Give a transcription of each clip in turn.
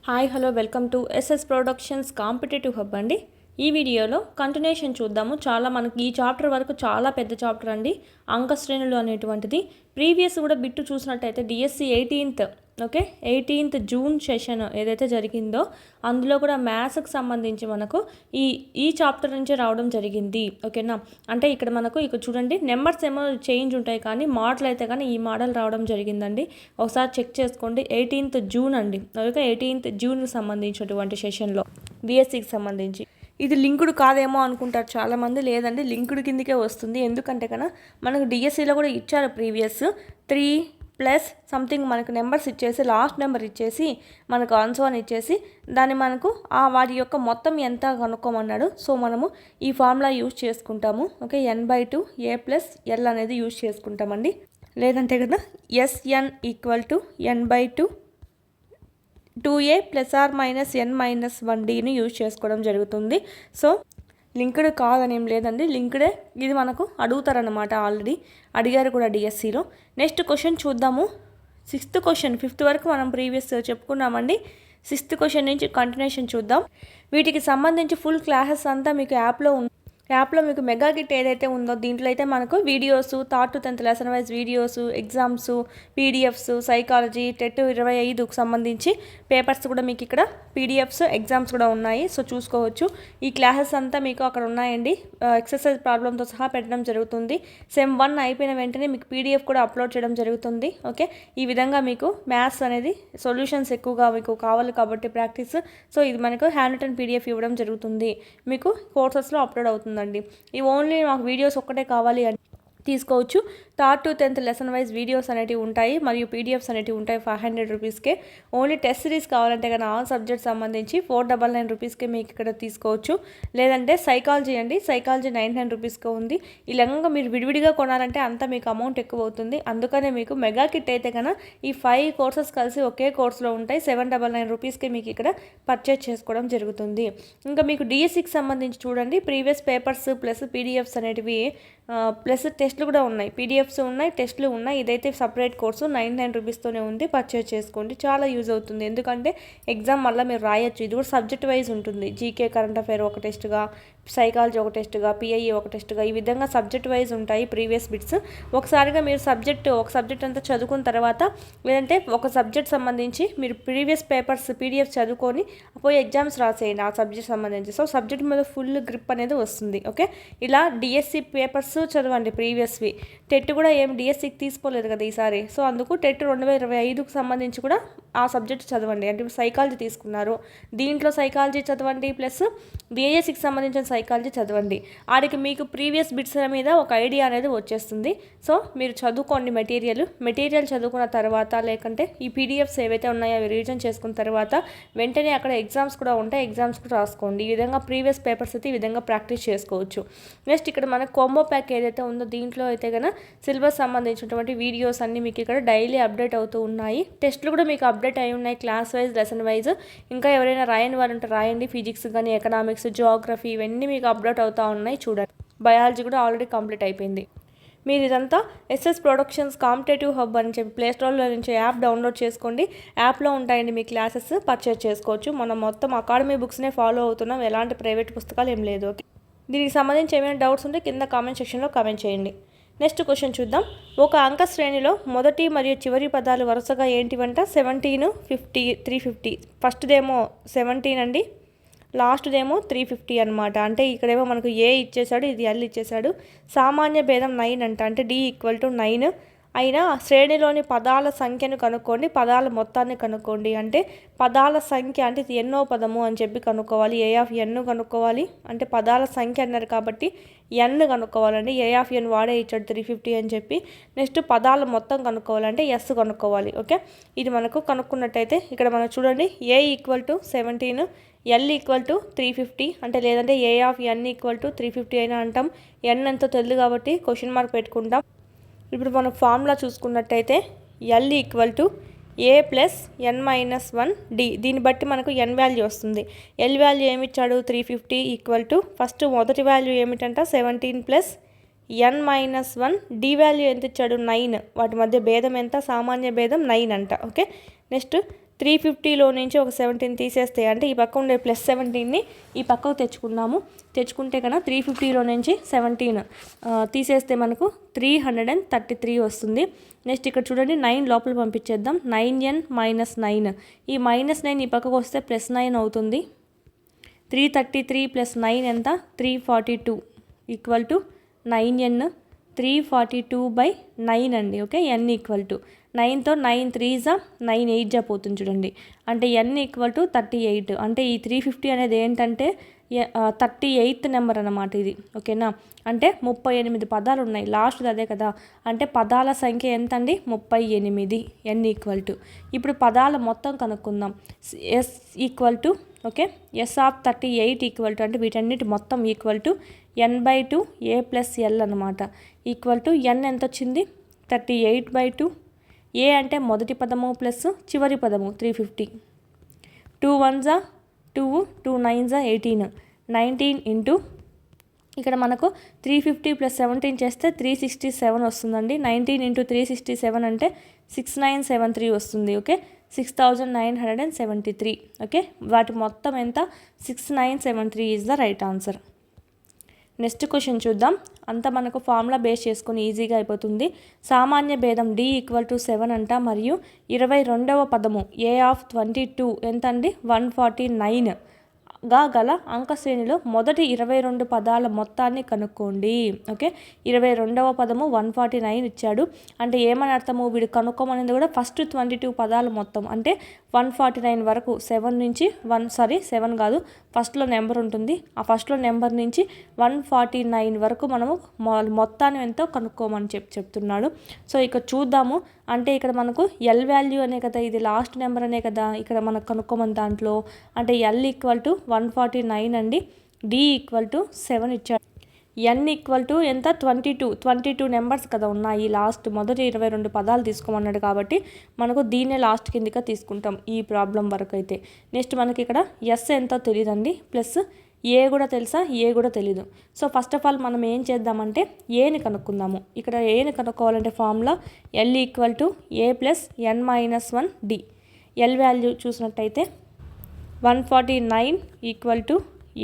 Hi hello welcome to SS productions competitive hub అండి. ఈ వీడియోలో కంటిన్యూషన్ చూద్దాము. మనకి ఈ చాప్టర్ వరకు చాలా పెద్ద చాప్టర్ అండి, అంక శ్రేణులు అనేటువంటిది. ప్రీవియస్ కూడా బిట్టు చూసినట్టయితే డిఎస్సి 18th జూన్ సెషన్ ఏదైతే జరిగిందో అందులో కూడా మ్యాథ్స్కి సంబంధించి మనకు ఈ చాప్టర్ నుంచే రావడం జరిగింది. ఓకేనా, అంటే ఇక్కడ చూడండి, నెంబర్స్ ఏమో చేంజ్ ఉంటాయి కానీ మోడల్ అయితే కానీ ఈ మోడల్ రావడం జరిగిందండి. ఒకసారి చెక్ చేసుకోండి. 18th జూన్ అండి. ఓకే, 18th జూన్కి సంబంధించినటువంటి సెషన్లో డిఎస్సికి సంబంధించి. ఇది లింకుడు కాదేమో అనుకుంటారు చాలామంది. లేదండి, లింకుడు కిందకే వస్తుంది. ఎందుకంటే కన్నా మనకు డిఎస్సిలో కూడా ఇచ్చారు ప్రీవియస్ 3+ సంథింగ్ మనకు నెంబర్స్ ఇచ్చేసి, లాస్ట్ నెంబర్ ఇచ్చేసి మనకు ఆన్సర్ అని ఇచ్చేసి దాన్ని మనకు వాటి యొక్క మొత్తం ఎంత కనుక్కోమన్నాడు. సో మనము ఈ ఫార్ములా యూజ్ చేసుకుంటాము. ఓకే, n/2 a+l అనేది యూజ్ చేసుకుంటామండి. లేదంటే కదా SN = n/2 2a ± n-1dని యూజ్ చేసుకోవడం జరుగుతుంది. సో లింక్డ్ కాదనేం లేదండి, లింక్డే. ఇది మనకు అడుగుతారనమాట, ఆల్రెడీ అడిగారు కూడా డిఎస్సిలో. నెక్స్ట్ క్వశ్చన్ చూద్దాము. 6th question. 5th వరకు మనం ప్రీవియస్ చెప్పుకున్నామండి. 6th క్వశ్చన్ నుంచి కంటిన్యూషన్ చూద్దాం. వీటికి సంబంధించి ఫుల్ క్లాసెస్ అంతా మీకు యాప్లో మీకు మెగా కిట్ ఏదైతే ఉందో దీంట్లో అయితే మనకు videos, 3rd to 10th lesson wise videos, exams, PDFs, psychology, TET 25కు సంబంధించి పేపర్స్ కూడా మీకు ఇక్కడ పీడిఎఫ్స్, ఎగ్జామ్స్ కూడా ఉన్నాయి. సో చూసుకోవచ్చు. ఈ క్లాసెస్ అంతా మీకు అక్కడ ఉన్నాయండి. ఎక్సర్సైజ్ ప్రాబ్లంతో సహా పెట్టడం జరుగుతుంది. సెమ్ 1 అయిపోయిన వెంటనే మీకు పీడిఎఫ్ కూడా అప్లోడ్ చేయడం జరుగుతుంది. ఓకే, ఈ విధంగా మీకు మ్యాథ్స్ అనేది సొల్యూషన్స్ ఎక్కువగా మీకు కావాలి కాబట్టి ప్రాక్టీస్. సో ఇది మనకు హ్యాండ్ రిటన్ పీడిఎఫ్ ఇవ్వడం జరుగుతుంది. మీకు కోర్సెస్లో అప్లోడ్ అవుతుంది. ఈ ఓన్లీ మాకు వీడియోస్ ఒక్కటే కావాలి అని తీసుకోవచ్చు. 3rd to 10th lesson wise videos అనేటివి ఉంటాయి మరియు పీడిఎఫ్స్ అనేటివి ఉంటాయి 500 రూపీస్కే. ఓన్లీ టెస్ట్ సిరీస్ కావాలంటే కానీ ఆల్ సబ్జెక్ట్స్ సంబంధించి 499 రూపీస్కే మీకు ఇక్కడ తీసుకోవచ్చు. లేదంటే సైకాలజీ అండి, సైకాలజీ 99 రూపీస్కే ఉంది. ఇలాగా మీరు విడివిడిగా కొనాలంటే అంతా మీకు అమౌంట్ ఎక్కువ అవుతుంది. అందుకనే మీకు మెగా కిట్ అయితే కన్నా ఈ 5 కోర్సెస్ కలిసి ఒకే కోర్సులో ఉంటాయి. 799 రూపీస్కే మీకు ఇక్కడ పర్చేజ్ చేసుకోవడం జరుగుతుంది. ఇంకా మీకు డిఎస్సికి సంబంధించి చూడండి, ప్రీవియస్ పేపర్స్ ప్లస్ పీడిఎఫ్స్ అనేటివి ప్లస్ టెస్ట్లు కూడా ఉన్నాయి. పీడిఎఫ్స్ ఉన్నాయి, టెస్ట్లు ఉన్నాయి. ఇదైతే సపరేట్ కోర్సు 99 రూపీస్తోనే ఉంది. పర్చేజ్ చేసుకోండి, చాలా యూజ్ అవుతుంది. ఎందుకంటే ఎగ్జామ్ మళ్ళీ మీరు రాయొచ్చు. ఇది కూడా సబ్జెక్ట్ వైజ్ ఉంటుంది. జీకే, కరెంట్ అఫైర్ ఒక టెస్ట్గా, సైకాలజీ ఒక టెస్ట్గా, పిఐఈ ఒక టెస్ట్గా, ఈ విధంగా సబ్జెక్ట్ వైజ్ ఉంటాయి ప్రీవియస్ బిట్స్. ఒకసారిగా మీరు ఒక సబ్జెక్ట్ అంతా చదువుకున్న తర్వాత, లేదంటే ఒక సబ్జెక్ట్ సంబంధించి మీరు ప్రీవియస్ పేపర్స్ పీడిఎఫ్ చదువుకొని పోయి ఎగ్జామ్స్ రాసేయండి ఆ సబ్జెక్ట్ సంబంధించి. సో సబ్జెక్ట్ మీద ఫుల్ గ్రిప్ అనేది వస్తుంది. ఓకే, ఇలా డిఎస్సి పేపర్స్ చదవండి ప్రీవియస్వి. టెట్ కూడా ఏం డిఎస్సికి తీసుకోలేదు కదా ఈసారి. సో అందుకు టెట్ 2025కు సంబంధించి కూడా ఆ సబ్జెక్ట్ చదవండి. అంటే సైకాలజీ తీసుకున్నారు, దీంట్లో సైకాలజీ చదవండి, ప్లస్ డిఎస్సికి సంబంధించిన సైకాలజీ చదవండి. ఆడికి మీకు ప్రీవియస్ బిట్స్ మీద ఒక ఐడియా అనేది వచ్చేస్తుంది. సో మీరు చదువుకోండి మెటీరియల్ చదువుకున్న తర్వాత, లేకంటే ఈ పీడిఎఫ్స్ ఏవైతే ఉన్నాయో అవి రివిజన్ చేసుకున్న తర్వాత వెంటనే అక్కడ ఎగ్జామ్స్ కూడా ఉంటాయి, ఎగ్జామ్స్ కూడా రాసుకోండి. ఈ విధంగా ప్రీవియస్ పేపర్స్ అయితే ఈ విధంగా ప్రాక్టీస్ చేసుకోవచ్చు. నెక్స్ట్ ఇక్కడ మన కాంబో ప్యాక్ ఏదైతే ఉందో దీంట్లో అయితే కనుక సిలబస్ సంబంధించినటువంటి వీడియోస్ అన్నీ మీకు ఇక్కడ డైలీ అప్డేట్ అవుతూ ఉన్నాయి. టెస్ట్లు కూడా మీకు అప్డేట్ అయి ఉన్నాయి, క్లాస్ వైజ్, లెసన్ వైజ్. ఇంకా ఎవరైనా రాయని వాళ్ళు ఉంటే రాయండి. ఫిజిక్స్ కానీ, ఎకనామిక్స్, జియోగ్రఫీ ఇవన్నీ మీకు అప్డేట్ అవుతూ ఉన్నాయి, చూడండి. బయాలజీ కూడా ఆల్రెడీ కంప్లీట్ అయిపోయింది. మీరు ఇదంతా ఎస్ఎస్ ప్రొడక్షన్స్ కాంపిటేటివ్ హబ్ అని చెప్పి ప్లేస్టోర్లో నుంచి యాప్ డౌన్లోడ్ చేసుకోండి. యాప్లో ఉంటాయండి మీ క్లాసెస్, పర్చేజ్ చేసుకోవచ్చు. మనం మొత్తం అకాడమీ బుక్స్నే ఫాలో అవుతున్నాం, ఎలాంటి ప్రైవేట్ పుస్తకాలు ఏం లేదు. దీనికి సంబంధించి ఏమైనా డౌట్స్ ఉంటే కింద కామెంట్ సెక్షన్లో కామెంట్ చేయండి. నెక్స్ట్ క్వశ్చన్ చూద్దాం. ఒక అంక శ్రేణిలో మొదటి మరియు చివరి పదాలు వరుసగా ఏంటివంట? 17, 50, 350. ఫస్ట్దేమో 17 అండి, లాస్ట్దేమో 350 అనమాట. అంటే ఇక్కడేమో మనకు ఏ ఇచ్చేసాడు, ఇది ఎల్ ఇచ్చేసాడు. సామాన్య భేదం 9 అంట, అంటే D = 9 అయినా శ్రేణిలోని పదాల సంఖ్యను కనుక్కోండి, పదాల మొత్తాన్ని కనుక్కోండి. అంటే పదాల సంఖ్య అంటే ఇది ఎన్నో పదము అని చెప్పి కనుక్కోవాలి. A(n) కనుక్కోవాలి. అంటే పదాల సంఖ్య అన్నారు కాబట్టి n కనుక్కోవాలండి. A(n) వాడే ఇచ్చాడు 350 అని చెప్పి. నెక్స్ట్ పదాల మొత్తం కనుక్కోవాలంటే S కనుక్కోవాలి. ఓకే, ఇది మనకు కనుక్కున్నట్టయితే ఇక్కడ మనం చూడండి, A = 17, L = 350. అంటే లేదంటే A(n) = 350 అయినా అంటాం. n ఎంతో తెలియదు కాబట్టి క్వశ్చన్ మార్క్ పెట్టుకుంటాం. ఇప్పుడు మనం ఫార్ములా చూసుకున్నట్టయితే L = A + n-1 D. దీన్ని బట్టి మనకు n వాల్యూ వస్తుంది. L వాల్యూ ఏమిచ్చాడు? 350 ఫస్ట్ మొదటి వాల్యూ ఏమిటంట? 17 + n-1. D వాల్యూ ఎంత ఇచ్చాడు? 9. వాటి మధ్య భేదం ఎంత? సామాన్య భేదం 9 అంట. ఓకే, నెక్స్ట్ 350లో నుంచి ఒక 17 తీసేస్తే అంటే ఈ పక్క ఉండే +17ని ఈ పక్కకు తెచ్చుకుంటే కన్నా 350లో నుంచి 17 తీసేస్తే మనకు 333 వస్తుంది. నెక్స్ట్ ఇక్కడ చూడండి 9 లోపల పంపించేద్దాం. 9n - 9 ఈ -9 ఈ పక్కకు వస్తే +9 అవుతుంది. 333 + 9 ఎంత 342 ఈక్వల్ టు 9n 342/9 అండి. ఓకే, n ఈక్వల్ టు 9తో 9 3s 9 8 పోతుంది చూడండి. అంటే n ఈక్వల్ టు 38. అంటే ఈ 350 అనేది ఏంటంటే 38th నెంబర్ అన్నమాట ఇది. ఓకేనా, అంటే 38 పదాలు ఉన్నాయి. లాస్ట్ది అదే కదా, అంటే పదాల సంఖ్య ఎంత అండి 38. n ఈక్వల్ టు ఇప్పుడు పదాల మొత్తం కనుక్కుందాం. s equal to okay s of 38 equal to అంటే వీటన్నిటి మొత్తం equal to n/2 a + l అనమాట. ఈక్వల్ టు n ఎంత వచ్చింది 38/2. ఏ అంటే మొదటి పదము ప్లస్ చివరి పదము 350. 2 1s 2 2 9s 18 19 ఇంటూ ఇక్కడ మనకు 350 + 17 చేస్తే 367 వస్తుందండి. 19 ఇంటూ 367 అంటే 6973 వస్తుంది. ఓకే, 6973. ఓకే, వాటి మొత్తం ఎంత 6973 is the right answer. Next question చూద్దాం. అంతా మనకు ఫార్ములా బేస్ చేసుకుని ఈజీగా అయిపోతుంది. సామాన్య భేదం d = 7 అంట మరియు 22వ పదము a ఆఫ్ 22 ఎంత అండి 149 గా గల అంక శ్రేణిలో మొదటి 22 పదాల మొత్తాన్ని కనుక్కోండి. ఓకే, 22వ పదము 149 ఇచ్చాడు. అంటే ఏమని అర్థము, వీడు కనుక్కోమనేది కూడా ఫస్ట్ 22 పదాల మొత్తం అంటే 149 వరకు 7 నుంచి 7 కాదు, ఫస్ట్లో నెంబర్ ఉంటుంది. ఆ ఫస్ట్లో నెంబర్ నుంచి 149 వరకు మనము మొత్తాన్ని ఎంతో కనుక్కోమని చెప్తున్నాడు. సో ఇక్కడ చూద్దాము. అంటే ఇక్కడ మనకు ఎల్ వాల్యూ అనే కదా, ఇది లాస్ట్ నెంబర్ అనే కదా ఇక్కడ మనకు కనుక్కోమని దాంట్లో. అంటే ఎల్ ఈక్వల్ టు 149 అండి, డి ఈక్వల్ టు 7 ఇచ్చాడు. n ఈక్వల్ టు ఎంత 22 నెంబర్స్ కదా ఉన్నాయి. లాస్ట్ మొదటి 22 పదాలు తీసుకోమన్నాడు కాబట్టి మనకు దీన్నే లాస్ట్ కిందిగా తీసుకుంటాం ఈ ప్రాబ్లం వరకు అయితే. నెక్స్ట్ మనకి ఇక్కడ ఎస్ ఎంతో తెలియదండి, ప్లస్ ఏ కూడా తెలుసా, ఏ కూడా తెలీదు. సో ఫస్ట్ ఆఫ్ ఆల్ మనం ఏం చేద్దామంటే ఏని కనుక్కుందాము. ఇక్కడ ఏని కనుక్కోవాలంటే formula L equal to A plus n - 1 D. L value చూసినట్టయితే 149 equal to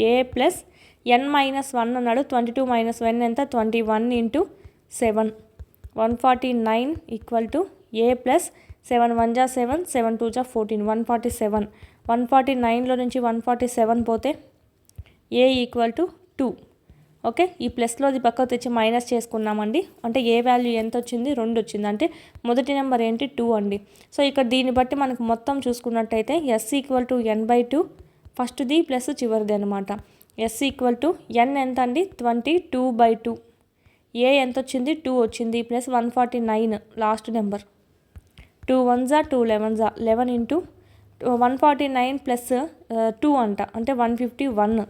A plus n - 1 అన్నాడు. 22 - 1 ఎంత 21 into 7. 149 equal to A plus 7 1 = 7 7 2 = 14 147. 149లో నుంచి 147 పోతే ఏ ఈక్వల్ టు 2. ఓకే, ఈ ప్లస్లోది పక్కకు తెచ్చి మైనస్ చేసుకున్నామండి. అంటే ఏ వాల్యూ ఎంత వచ్చింది 2 వచ్చింది. అంటే మొదటి నెంబర్ ఏంటి 2 అండి. సో ఇక్కడ దీన్ని బట్టి మనకు మొత్తం చూసుకున్నట్టయితే ఎస్ ఈక్వల్ టు n/2 ఫస్ట్ది ప్లస్ చివరిది అనమాట. ఎస్ ఈక్వల్ టు n ఎంత అండి 22/2. ఏ ఎంత వచ్చింది 2 వచ్చింది, plus 149 last number. 2 1s 2 11s 11 into 149 plus 2 అంట అంటే 151.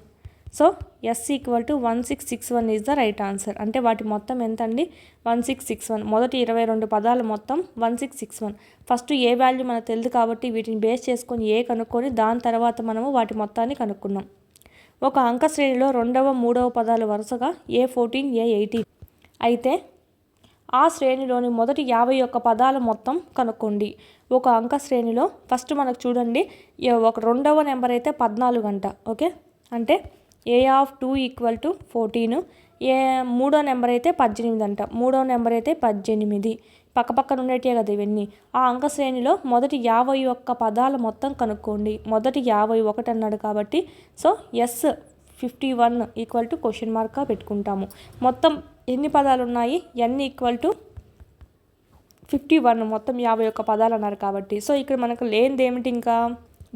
So S equal to 1661 is the right answer. అంటే వాటి మొత్తం ఎంత అండి 1661. మొదటి 22 పదాల మొత్తం 1661. ఫస్ట్ ఏ వాల్యూ మనకు తెలియదు కాబట్టి వీటిని బేస్ చేసుకొని ఏ కనుక్కొని దాని తర్వాత మనము వాటి మొత్తాన్ని కనుక్కున్నాం. ఒక అంక శ్రేణిలో 2వ 3వ పదాలు వరుసగా A14 A18 అయితే ఆ శ్రేణిలోని మొదటి 51 పదాల మొత్తం కనుక్కోండి. ఒక అంక శ్రేణిలో ఫస్ట్ మనకు చూడండి ఒక 2వ నెంబర్ అయితే 14 అంట. ఓకే, అంటే ఏ ఆఫ్ 2 ఈక్వల్ టు 14. మూడో నెంబర్ అయితే 18 అంట. మూడో నెంబర్ అయితే 18. పక్కపక్కన ఉండేటే కదా ఇవన్నీ. ఆ అంక శ్రేణిలో మొదటి 51 పదాల మొత్తం కనుక్కోండి. మొదటి 51 అన్నాడు కాబట్టి so S 51 equal to question మార్క్గా పెట్టుకుంటాము. మొత్తం ఎన్ని పదాలు ఉన్నాయి n ఈక్వల్ టు 51, మొత్తం 51 పదాలు అన్నారు కాబట్టి. సో ఇక్కడ మనకు లేనిది ఏమిటి ఇంకా,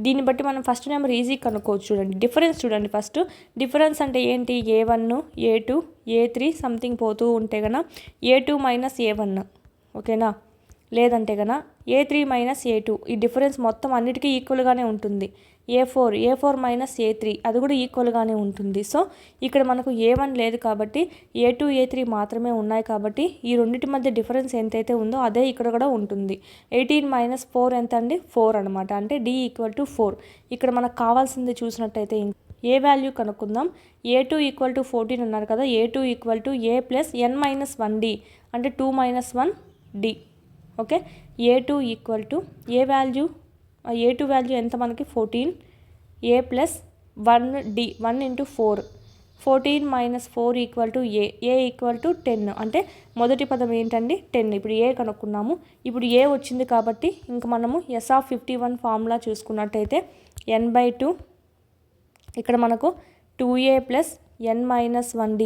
దీన్ని బట్టి మనం ఫస్ట్ నెంబర్ ఈజీ కనుక్కోవచ్చు. చూడండి డిఫరెన్స్ చూడండి. ఫస్ట్ డిఫరెన్స్ అంటే ఏంటి, A1 A2 A3 సంథింగ్ పోతూ ఉంటే కన్నా A2 - A1. ఓకేనా, లేదంటే కన్నా A3 - A2. ఈ డిఫరెన్స్ మొత్తం అన్నిటికీ ఈక్వల్గానే ఉంటుంది. A4 - A3 అది కూడా ఈక్వల్గానే ఉంటుంది. సో ఇక్కడ మనకు A1 లేదు కాబట్టి A2 A3 మాత్రమే ఉన్నాయి కాబట్టి ఈ రెండింటి మధ్య డిఫరెన్స్ ఎంతైతే ఉందో అదే ఇక్కడ కూడా ఉంటుంది. 18 - 4 ఎంత అండి 4 అనమాట. అంటే D ఈక్వల్ టు 4. ఇక్కడ మనకు కావాల్సింది చూసినట్టయితే ఏ వాల్యూ కనుక్కుందాం. A2 ఈక్వల్ టు 14 అన్నారు కదా. A2 equal to A plus n - 1D అంటే 2 - 1D. Okay, A2 equal to A value A2 value ఎంత మనకి 14, A plus 1D 1 into 4, 14 minus 4 equal to A equal to 10. అంటే మొదటి పదం ఏంటండి 10. ఇప్పుడు ఏ కనుక్కున్నాము. ఇప్పుడు ఏ వచ్చింది కాబట్టి ఇంక మనము S51 ఫార్ములా చూసుకున్నట్టయితే n/2 ఇక్కడ మనకు 2a plus n minus 1d.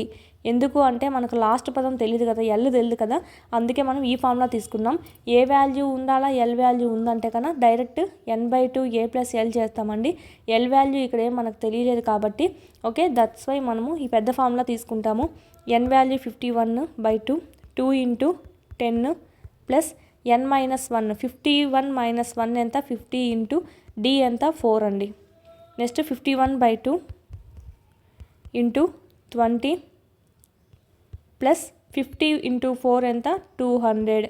ఎందుకు అంటే మనకు లాస్ట్ పదం తెలియదు కదా, ఎల్ తెలియదు కదా, అందుకే మనం ఈ ఫార్ములా తీసుకున్నాం. ఏ వాల్యూ ఉండాలా ఎల్ వాల్యూ ఉందంటే కన్నా direct n/2 a plus L చేస్తామండి. ఎల్ వాల్యూ ఇక్కడ ఏం మనకు తెలియలేదు కాబట్టి ఓకే, దట్స్ వై మనము ఈ పెద్ద ఫార్ములా తీసుకుంటాము. n value 51/2 2 into 10 plus n minus 1 51 minus 1 ఎంత 50 ఇంటూ d ఎంత 4 అండి. నెక్స్ట్ 51/2 ఇంటూ 20 ప్లస్ 50 ఇంటూ 4 ఎంత 200.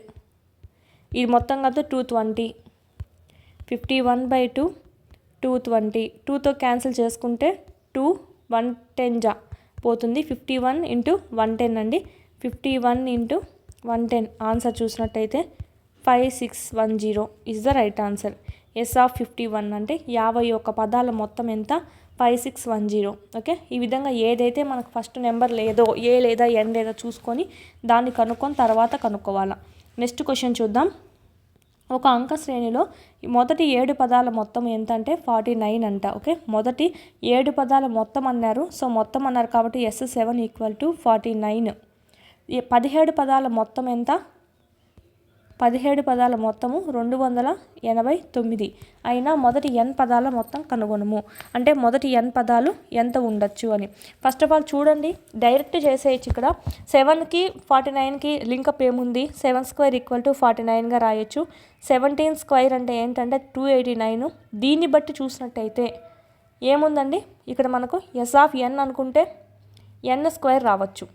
ఇది మొత్తం కదా 220. 51/2 220, 2తో క్యాన్సిల్ చేసుకుంటే 2 110 జా పోతుంది. 51 ఇంటూ 110 అండి. 51 ఇంటూ 110 ఆన్సర్ చూసినట్టయితే 5610 is the right answer. S51 అంటే 51 పదాల మొత్తం ఎంత 5610. ఓకే, ఈ విధంగా ఏదైతే మనకు ఫస్ట్ నెంబర్ లేదో ఏ లేదా ఎన్ లేదా చూసుకొని దాన్ని కనుక్కొని తర్వాత కనుక్కోవాలా. నెక్స్ట్ క్వశ్చన్ చూద్దాం. ఒక అంక శ్రేణిలో మొదటి 7 పదాల మొత్తం ఎంత అంటే 49 అంట. ఓకే, మొదటి 7 పదాల మొత్తం అన్నారు. సో మొత్తం అన్నారు కాబట్టి S7 ఈక్వల్ టు 49. 17 పదాల మొత్తం ఎంత 17 పదాల మొత్తము 289 అయినా మొదటి n పదాల మొత్తం కనుగొనము. అంటే మొదటి n పదాలు ఎంత ఉండొచ్చు అని. ఫస్ట్ ఆఫ్ ఆల్ చూడండి, డైరెక్ట్ చేసేయచ్చు. ఇక్కడ 7కి 49కి లింకప్ ఏముంది, 7 స్క్వేర్ ఈక్వల్ టు 49గా రాయొచ్చు. 17 స్క్వేర్ అంటే ఏంటంటే 289. దీన్ని బట్టి చూసినట్టయితే ఏముందండి ఇక్కడ మనకు S(n) అనుకుంటే n స్క్వేర్ రావచ్చు.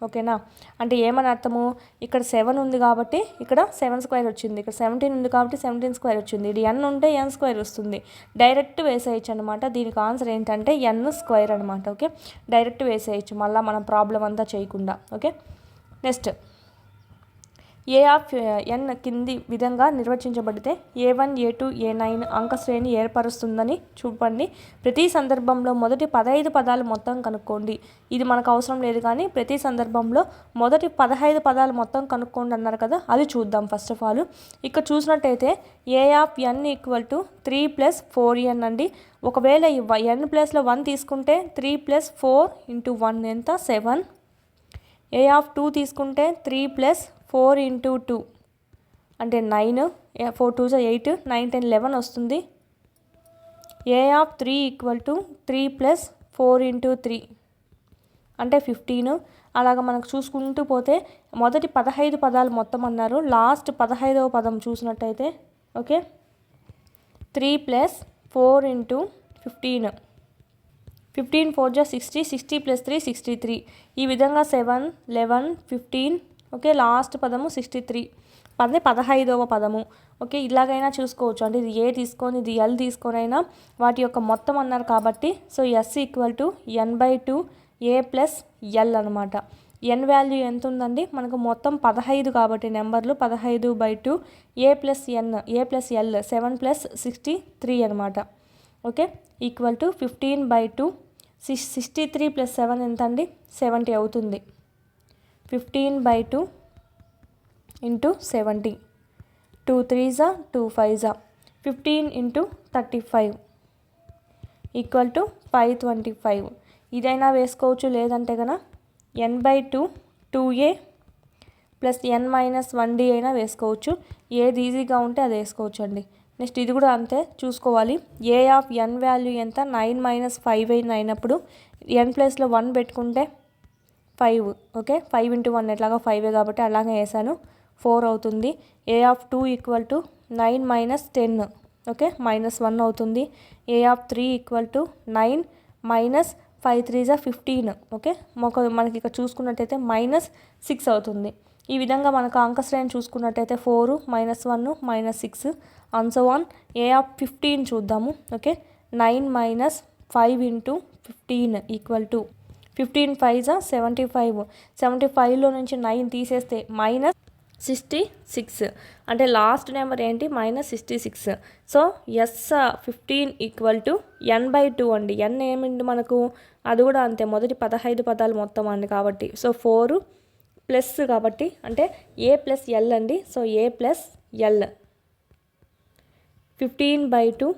ఓకేనా, అంటే ఏమని అర్థము, ఇక్కడ 7 ఉంది కాబట్టి ఇక్కడ 7 స్క్వేర్ వచ్చింది, ఇక్కడ 17 ఉంది కాబట్టి 17 స్క్వేర్ వచ్చింది. ఇది n ఉంటే n స్క్వేర్ వస్తుంది. డైరెక్ట్ వేసేయచ్చు అనమాట. దీనికి ఆన్సర్ ఏంటంటే n స్క్వేర్ అనమాట. ఓకే, డైరెక్ట్ వేసేయచ్చు మళ్ళీ మనం ప్రాబ్లం అంతా చేయకుండా. ఓకే, నెక్స్ట్ A(n) కింది విధంగా నిర్వచించబడితే A1 A2 A9 అంక శ్రేణి ఏర్పరుస్తుందని చూపండి. ప్రతి సందర్భంలో మొదటి 15 పదాలు మొత్తం కనుక్కోండి. ఇది మనకు అవసరం లేదు కానీ ప్రతి సందర్భంలో మొదటి 15 పదాలు మొత్తం కనుక్కోండి అన్నారు కదా, అది చూద్దాం. ఫస్ట్ ఆఫ్ ఆల్ ఇక్కడ చూసినట్టయితే A(n) ఈక్వల్ టు 3 + 4n అండి. ఒకవేళ n ప్లేస్లో 1 తీసుకుంటే 3 + 4 ఇంటూ 1 ఎంత 7. A(2) తీసుకుంటే 3 + 4 ఇంటూ 2 అంటే 9, 4 2 8, 9 10 11 వస్తుంది. A(3) ఈక్వల్ టు 3 + 4 ఇంటూ 3 అంటే 15. అలాగ మనకు చూసుకుంటూ పోతే మొదటి 15 పదాలు మొత్తం అన్నారు. లాస్ట్ 15వ పదం చూసినట్టయితే ఓకే 3 + 4 ఇంటూ 15, 15 4 60, 60 + 3 63. ఈ విధంగా 7 11 15 ఓకే, లాస్ట్ పదము 63 15వ పదము. ఓకే, ఇలాగైనా చూసుకోవచ్చు. అంటే ఇది ఏ తీసుకొని ఇది ఎల్ తీసుకొని అయినా వాటి యొక్క మొత్తం అన్నారు కాబట్టి so S equal to n/2 A plus L అనమాట. n వాల్యూ ఎంత ఉందండి మనకు మొత్తం 15 కాబట్టి నెంబర్లు 15/2 A plus N A plus L 7 + 63 అనమాట. ఓకే, ఈక్వల్ టు 15/2 63 + 7 ఎంత అండి 70 అవుతుంది. 15/2 into 70, 2 3s 2 5s 15 into 35 equal to 525. ఇదైనా వేసుకోవచ్చు, లేదంటే కనుక n/2 2a plus n minus 1d అయినా వేసుకోవచ్చు. ఏది ఈజీగా ఉంటే అది వేసుకోవచ్చు అండి. నెక్స్ట్ ఇది కూడా అంతే చూసుకోవాలి. A(n) వాల్యూ ఎంత 9 - 5 అయినప్పుడు n ప్లేస్లో 1 పెట్టుకుంటే 5. ఓకే, 5 ఇంటూ 1 ఎట్లాగా 5 కాబట్టి అలాగే వేసాను 4 అవుతుంది. A(2) ఈక్వల్ టు 9 - 10 ఓకే -1 అవుతుంది. A(3) equal to 9 - 5 3s 15 okay, మనకి ఇక్కడ చూసుకున్నట్టయితే -6 అవుతుంది. ఈ విధంగా మనకు అంక శ్రేణి చూసుకున్నట్టయితే 4 -1 -6 అండ్ సో ఆన్. A(15) చూద్దాము. Okay, 9 - 5 into 15 equal to 15 5s 75. 75లో నుంచి 9 తీసేస్తే 66 అంటే లాస్ట్ నెంబర్ ఏంటి -66. సో S15 = n/2 అండి. n ఏమిండి మనకు అది కూడా అంతే, మొదటి 15 పదాలు మొత్తం అండి కాబట్టి. సో 4 ప్లస్ కాబట్టి అంటే A+L అండి. So A+L 15/2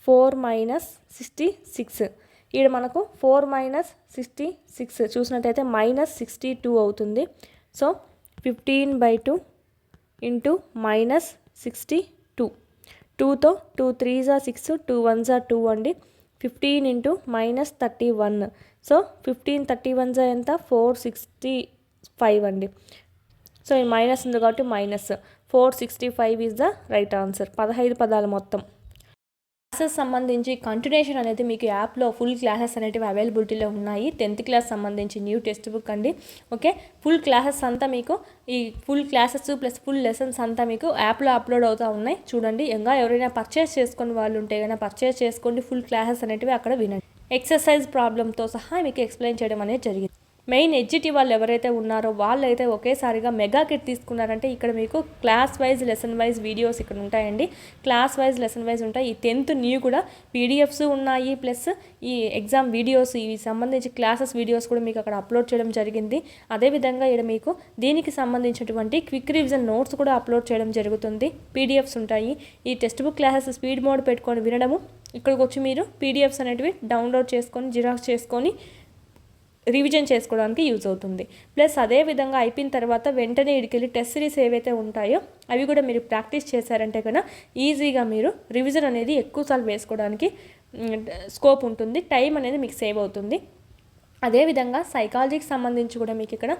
4 - 66. ఇక్కడ మనకు 4 - 66 చూసినట్టయితే -62 అవుతుంది. So 15/2 into -62. 2తో 2 3s are 6, 2 1s are 2 అండి. 15 ఇంటూ -31. సో 15 31s ఎంత 465 అండి. సో ఈ మైనస్ ఉంది కాబట్టి -465 ఈజ్ ద రైట్ ఆన్సర్. 15 పదాలు మొత్తం. క్లాసెస్ సంబంధించి కంటిన్యూషన్ అనేది మీకు యాప్లో ఫుల్ క్లాసెస్ అనేటివి అవైలబిలిటీలో ఉన్నాయి. 10th క్లాస్ సంబంధించి న్యూ టెక్స్ట్ బుక్ అండి. ఓకే, ఫుల్ క్లాసెస్ అంతా మీకు ఈ full classes plus full lessons అంతా మీకు యాప్లో అప్లోడ్ అవుతూ ఉన్నాయి. చూడండి, ఇంకా ఎవరైనా పర్చేస్ చేసుకుని వాళ్ళు ఉంటే కనుక పర్చేస్ చేసుకోండి. ఫుల్ క్లాసెస్ అనేటివి అక్కడ వినండి. ఎక్సర్సైజ్ ప్రాబ్లంతో సహా మీకు ఎక్స్ప్లెయిన్ చేయడం అనేది జరిగింది. మెయిన్ ఎడ్జిటీ వాళ్ళు ఎవరైతే ఉన్నారో వాళ్ళైతే ఒకేసారిగా మెగా కిట్ తీసుకున్నారంటే ఇక్కడ మీకు class wise lesson wise videos ఇక్కడ ఉంటాయండి. క్లాస్ వైజ్ లెసన్ వైజ్ ఉంటాయి. ఈ 10th న్యూ కూడా పీడిఎఫ్స్ ఉన్నాయి, ప్లస్ ఈ ఎగ్జామ్ వీడియోస్ ఇవి సంబంధించి క్లాసెస్ వీడియోస్ కూడా మీకు అక్కడ అప్లోడ్ చేయడం జరిగింది. అదేవిధంగా ఇక్కడ మీకు దీనికి సంబంధించినటువంటి క్విక్ రివిజన్ నోట్స్ కూడా అప్లోడ్ చేయడం జరుగుతుంది. పీడిఎఫ్స్ ఉంటాయి. ఈ text book classes speed mode పెట్టుకొని వినడము, ఇక్కడికి వచ్చి మీరు పీడిఎఫ్స్ అనేటివి డౌన్లోడ్ చేసుకొని జిరాక్స్ చేసుకొని రివిజన్ చేసుకోవడానికి యూజ్ అవుతుంది. ప్లస్ అదేవిధంగా అయిపోయిన తర్వాత వెంటనే ఇడికెళ్ళి టెస్ట్ సిరీస్ ఏవైతే ఉంటాయో అవి కూడా మీరు ప్రాక్టీస్ చేశారంటే కన్నా ఈజీగా మీరు రివిజన్ అనేది ఎక్కువసార్లు వేసుకోవడానికి స్కోప్ ఉంటుంది. టైం అనేది మీకు సేవ్ అవుతుంది. అదేవిధంగా సైకాలజీకి సంబంధించి కూడా మీకు ఇక్కడ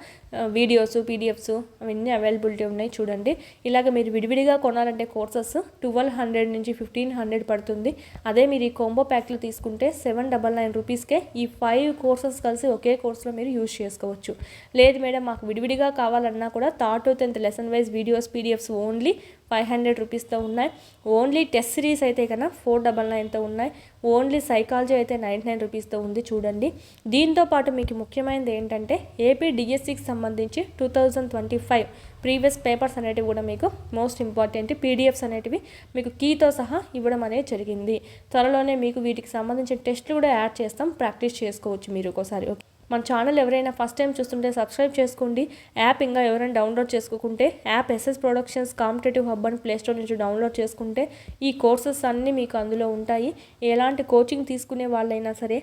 వీడియోస్ పీడిఎఫ్స్ అవన్నీ అవైలబిలిటీ ఉన్నాయి. చూడండి, ఇలాగ మీరు విడివిడిగా కొనాలంటే కోర్సెస్ 1200 నుంచి 1500 పడుతుంది. అదే మీరు ఈ కాంబో ప్యాక్లు తీసుకుంటే 799 రూపీస్కే ఈ 5 కోర్సెస్ కలిసి ఒకే కోర్సులో మీరు యూజ్ చేసుకోవచ్చు. లేదు మేడం మాకు విడివిడిగా కావాలన్నా కూడా 3rd to 10th lesson wise videos PDFs only 500 రూపీస్తో ఉన్నాయి. ఓన్లీ టెస్ట్ సిరీస్ అయితే కన్నా 499తో ఉన్నాయి. ఓన్లీ సైకాలజీ అయితే 99 రూపీస్తో ఉంది. చూడండి, దీంతో పాటు మీకు ముఖ్యమైనది ఏంటంటే ఏపీ డిఎస్సికి సంబంధించి 2025 ప్రీవియస్ పేపర్స్ అనేటివి కూడా మీకు మోస్ట్ ఇంపార్టెంట్ పీడిఎఫ్స్ అనేటివి మీకు కీతో సహా ఇవ్వడం అనేది జరిగింది. త్వరలోనే మీకు వీటికి సంబంధించిన టెస్ట్లు కూడా యాడ్ చేస్తాం, ప్రాక్టీస్ చేసుకోవచ్చు మీరు ఒకసారి. ఓకే, మన ఛానల్ ఎవరైనా ఫస్ట్ టైం చూస్తుంటే సబ్స్క్రైబ్ చేసుకోండి. యాప్ ఇంకా ఎవరైనా డౌన్లోడ్ చేసుకోకుంటే app SS productions competitive hub అని ప్లేస్టోర్ నుంచి డౌన్లోడ్ చేసుకుంటే ఈ కోర్సెస్ అన్నీ మీకు అందులో ఉంటాయి. ఎలాంటి కోచింగ్ తీసుకునే వాళ్ళైనా సరే,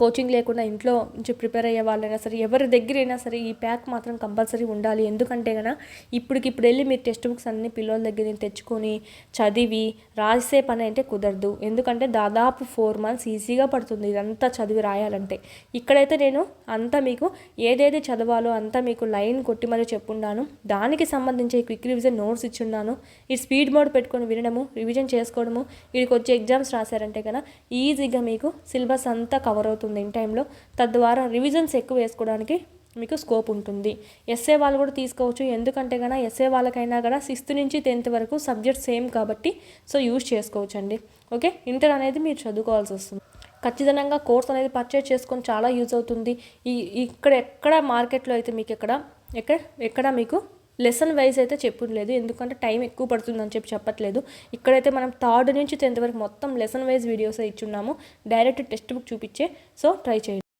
కోచింగ్ లేకుండా ఇంట్లో నుంచి ప్రిపేర్ అయ్యే వాళ్ళైనా సరే, ఎవరి దగ్గరైనా సరే ఈ ప్యాక్ మాత్రం కంపల్సరీ ఉండాలి. ఎందుకంటే కనుక ఇప్పటికిప్పుడు వెళ్ళి మీరు టెక్స్ట్ బుక్స్ అన్ని పిల్లల దగ్గర తెచ్చుకొని చదివి రాసే పని అంటే కుదరదు. ఎందుకంటే దాదాపు 4 months ఈజీగా పడుతుంది ఇదంతా చదివి రాయాలంటే. ఇక్కడైతే నేను అంతా మీకు ఏదేది చదవాలో అంతా మీకు లైన్ కొట్టి మరీ చెప్పున్నాను. దానికి సంబంధించి క్విక్ రివిజన్ నోట్స్ ఇచ్చున్నాను. ఈ స్పీడ్ మోడ్ పెట్టుకొని వినడము, రివిజన్ చేసుకోవడము, వీడికి వచ్చే ఎగ్జామ్స్ రాశారంటే కనుక ఈజీగా మీకు సిలబస్ అంతా కవర్ అవుతుంది ఇన్ టైంలో. తద్వారా రివిజన్స్ ఎక్కువ వేసుకోవడానికి మీకు స్కోప్ ఉంటుంది. ఎస్ఏ వాళ్ళు కూడా తీసుకోవచ్చు. ఎందుకంటే కన్నా ఎస్ఏ వాళ్ళకైనా కూడా 6th నుంచి 10th వరకు సబ్జెక్ట్ సేమ్ కాబట్టి సో యూజ్ చేసుకోవచ్చు అండి. ఓకే, ఇంటర్ అనేది మీరు చదువుకోవాల్సి వస్తుంది. ఖచ్చితంగా కోర్స్ అనేది పర్చేజ్ చేసుకొని చాలా యూజ్ అవుతుంది. ఎక్కడ మార్కెట్లో అయితే మీకు ఎక్కడ మీకు లెసన్ వైజ్ అయితే చెప్పలేదు, ఎందుకంటే టైం ఎక్కువ పడుతుందని చెప్పట్లేదు. ఇక్కడైతే మనం 3rd నుంచి 10th వరకు మొత్తం లెసన్ వైజ్ వీడియోస్ ఇచ్చున్నాము. డైరెక్ట్ టెక్స్ట్ బుక్ చూపించే. సో ట్రై చేయండి.